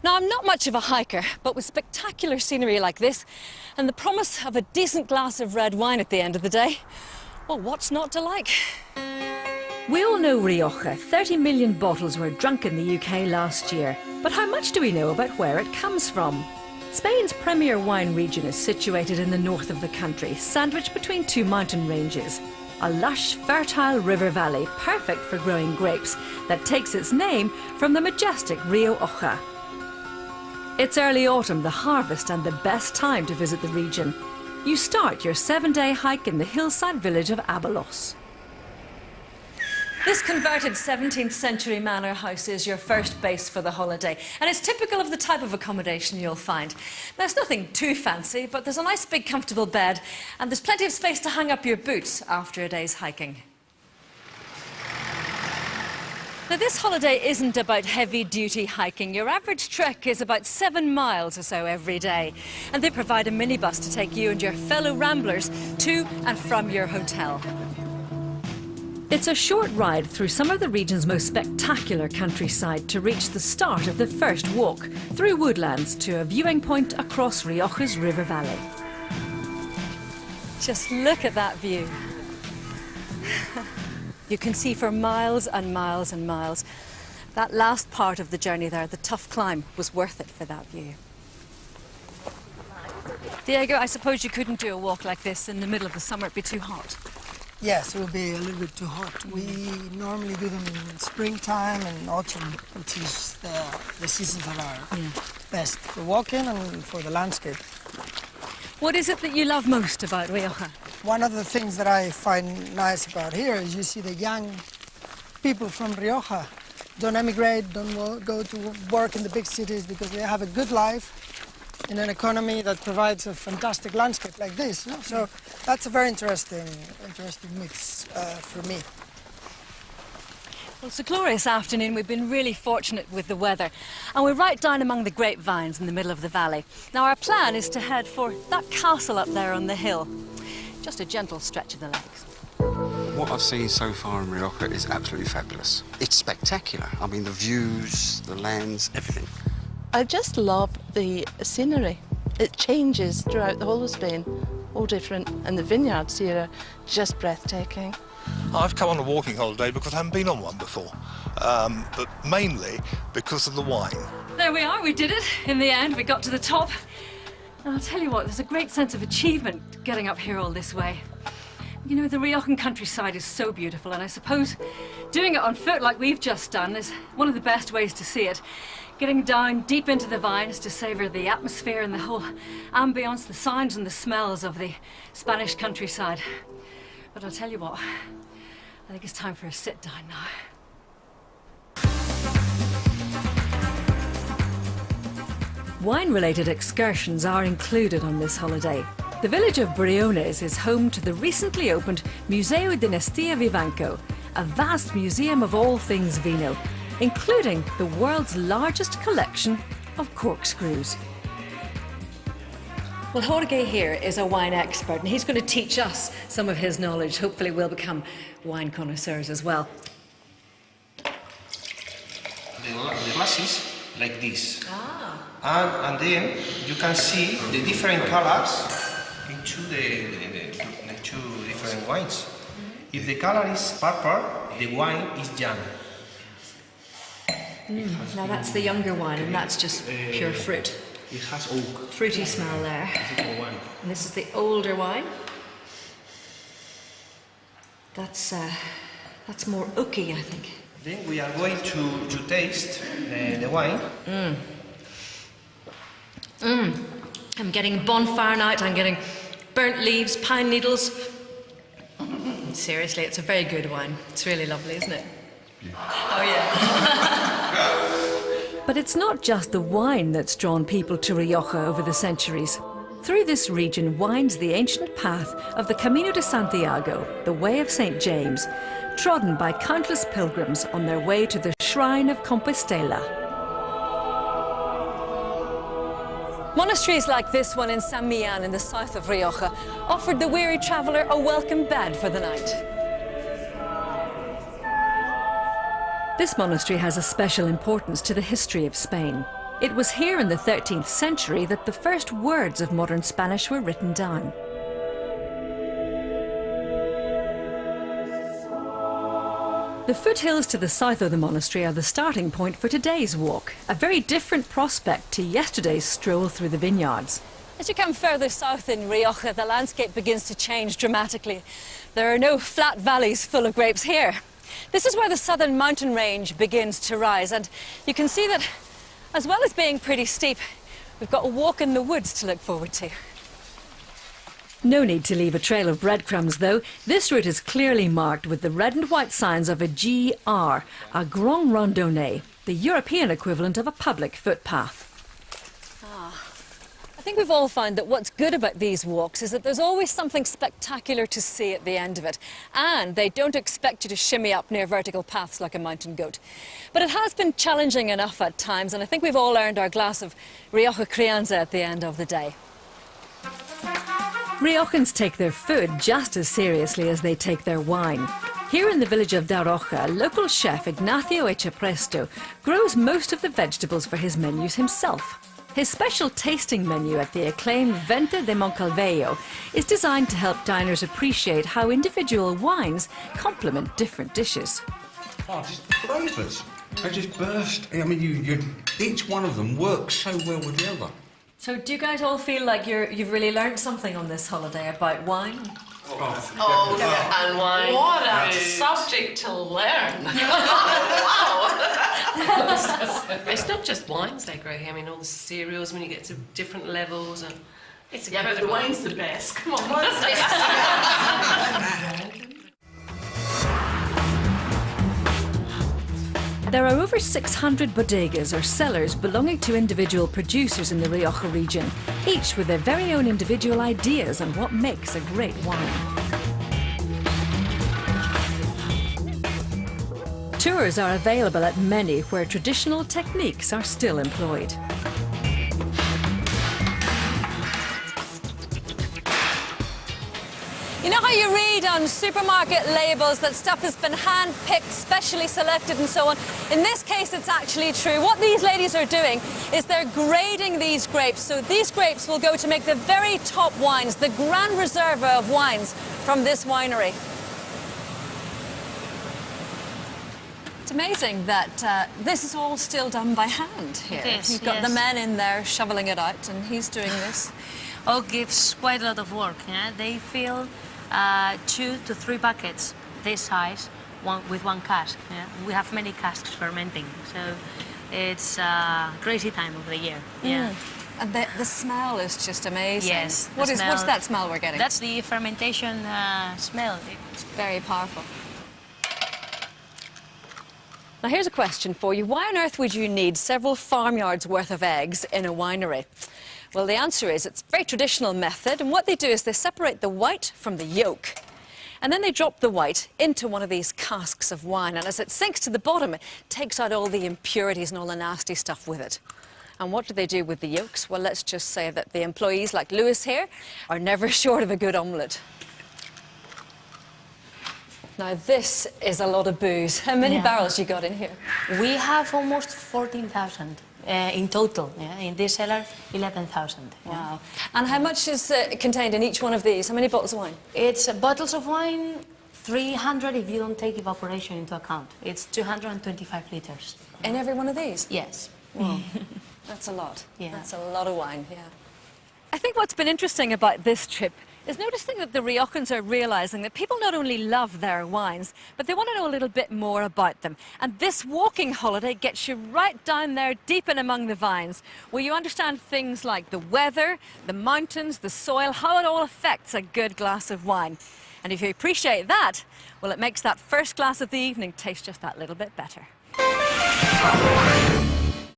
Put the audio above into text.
Now, I'm not much of a hiker, but with spectacular scenery like this and the promise of a decent glass of red wine at the end of the day, well, what's not to like? We all know Rioja. 30 million bottles were drunk in the UK last year. But how much do we know about where it comes from? Spain's premier wine region is situated in the north of the country, sandwiched between two mountain ranges. A lush, fertile river valley, perfect for growing grapes, that takes its name from the majestic Rioja. It's early autumn, the harvest, and the best time to visit the region. You start your 7-day hike in the hillside village of Abalos. This converted 17th century manor house is your first base for the holiday, and it's typical of the type of accommodation you'll find. There's nothing too fancy, but there's a nice big comfortable bed, and there's plenty of space to hang up your boots after a day's hiking. Now, this holiday isn't about heavy-duty hiking. Your average trek is about 7 miles or so every day, and they provide a minibus to take you and your fellow ramblers to and from your hotel. It's a short ride through some of the region's most spectacular countryside to reach the start of the first walk through woodlands to a viewing point across Rioja's river valley. Just look at that view. You can see for miles and miles and miles. That last part of the journey there, the tough climb, was worth it for that view. Diego, I suppose you couldn't do a walk like this in the middle of the summer. It'd be too hot. Yes, it will be a little bit too hot. We normally do them in springtime and autumn, which is the seasons that are best for walking and for the landscape. What is it that you love most about Rioja? One of the things that I find nice about here is you see the young people from Rioja don't emigrate, don't go to work in the big cities because they have a good life in an economy that provides a fantastic landscape like this. No? So that's a very interesting mix for me. Well, it's a glorious afternoon. We've been really fortunate with the weather, and we're right down among the grapevines in the middle of the valley. Now, our plan is to head for that castle up there on the hill. Just a gentle stretch of the legs. What I've seen so far in Rioja is absolutely fabulous. It's spectacular. I mean, the views, the lands, everything. I just love the scenery. It changes throughout the whole of Spain, all different, and the vineyards here are just breathtaking. I've come on a walking holiday because I haven't been on one before, but mainly because of the wine. There we are, we did it. In the end, we got to the top. And I'll tell you what, there's a great sense of achievement getting up here all this way. You know, the Riojan countryside is so beautiful, and I suppose doing it on foot like we've just done is one of the best ways to see it. Getting down deep into the vines to savour the atmosphere and the whole ambience, the sounds and the smells of the Spanish countryside. But I'll tell you what, I think it's time for a sit down now. Wine-related excursions are included on this holiday. The village of Briones is home to the recently opened Museo Dinastia Vivanco, a vast museum of all things vino, including the world's largest collection of corkscrews. Well, Jorge here is a wine expert, and he's going to teach us some of his knowledge. Hopefully we'll become wine connoisseurs as well. The glasses like this. And then you can see the different colors into the two different wines. If the color is purple, the wine is young. Now that's the younger wine, and that's just pure fruit. It has oak. Fruity smell there. Wine. And this is the older wine. That's more oaky, I think. Then we are going to taste the wine. I'm getting bonfire night, I'm getting burnt leaves, pine needles. Seriously, it's a very good wine. It's really lovely, isn't it? Yeah. Oh, yeah. But it's not just the wine that's drawn people to Rioja over the centuries. Through this region winds the ancient path of the Camino de Santiago, the Way of St. James, trodden by countless pilgrims on their way to the Shrine of Compostela. Monasteries like this one in San Millán in the south of Rioja offered the weary traveller a welcome bed for the night. This monastery has a special importance to the history of Spain. It was here in the 13th century that the first words of modern Spanish were written down. The foothills to the south of the monastery are the starting point for today's walk, a very different prospect to yesterday's stroll through the vineyards. As you come further south in Rioja, the landscape begins to change dramatically. There are no flat valleys full of grapes here. This is where the southern mountain range begins to rise, and you can see that, as well as being pretty steep, we've got a walk in the woods to look forward to. No need to leave a trail of breadcrumbs though. This route is clearly marked with the red and white signs of a GR, a Grand Randonnée, the European equivalent of a public footpath. I think we've all found that what's good about these walks is that there's always something spectacular to see at the end of it, and they don't expect you to shimmy up near vertical paths like a mountain goat. But it has been challenging enough at times, and I think we've all earned our glass of Rioja Crianza at the end of the day. Riojans take their food just as seriously as they take their wine. Here in the village of Da Roja, local chef Ignacio Echepresto grows most of the vegetables for his menus himself. His special tasting menu at the acclaimed Venta de Moncalvello is designed to help diners appreciate how individual wines complement different dishes. Oh, just the flavours. They just burst. I mean, each one of them works so well with the other. So do you guys all feel like you've really learned something on this holiday about wine? Oh, yeah. And wine. What a subject to learn. Wow. It's not just wines they grow here. I mean, all the cereals when you get to different levels. And it's but the wine's the best. Come on. There are over 600 bodegas or cellars belonging to individual producers in the Rioja region, each with their very own individual ideas on what makes a great wine. Tours are available at many where traditional techniques are still employed. You know how you read on supermarket labels that stuff has been hand-picked, specially selected and so on? In this case, it's actually true. What these ladies are doing is they're grading these grapes. So these grapes will go to make the very top wines, the Grand Reserva of wines from this winery. It's amazing that this is all still done by hand here. It is, You've got yes. the man in there shoveling it out, and he's doing this. All gives quite a lot of work. Yeah? They fill 2 to 3 buckets this size with one cask. Yeah? We have many casks fermenting, so it's a crazy time of the year. Yeah. And the smell is just amazing. Yes. What's that smell we're getting? That's the fermentation smell. It's very powerful. Now here's a question for you. Why on earth would you need several farmyards worth of eggs in a winery? Well, the answer is it's a very traditional method, and what they do is they separate the white from the yolk. And then they drop the white into one of these casks of wine, and as it sinks to the bottom, it takes out all the impurities and all the nasty stuff with it. And what do they do with the yolks? Well, let's just say that the employees, like Lewis here, are never short of a good omelette. Now, this is a lot of booze. How many barrels you got in here? We have almost 14,000 in total. Yeah? In this cellar, 11,000. Yeah. Wow. And how much is contained in each one of these? How many bottles of wine? It's bottles of wine, 300 if you don't take evaporation into account. It's 225 liters. In every one of these? Yes. Wow. That's a lot. Yeah. That's a lot of wine, yeah. I think what's been interesting about this trip is noticing that the Riojans are realising that people not only love their wines, but they want to know a little bit more about them. And this walking holiday gets you right down there, deep in among the vines, where you understand things like the weather, the mountains, the soil, how it all affects a good glass of wine. And if you appreciate that, well, it makes that first glass of the evening taste just that little bit better.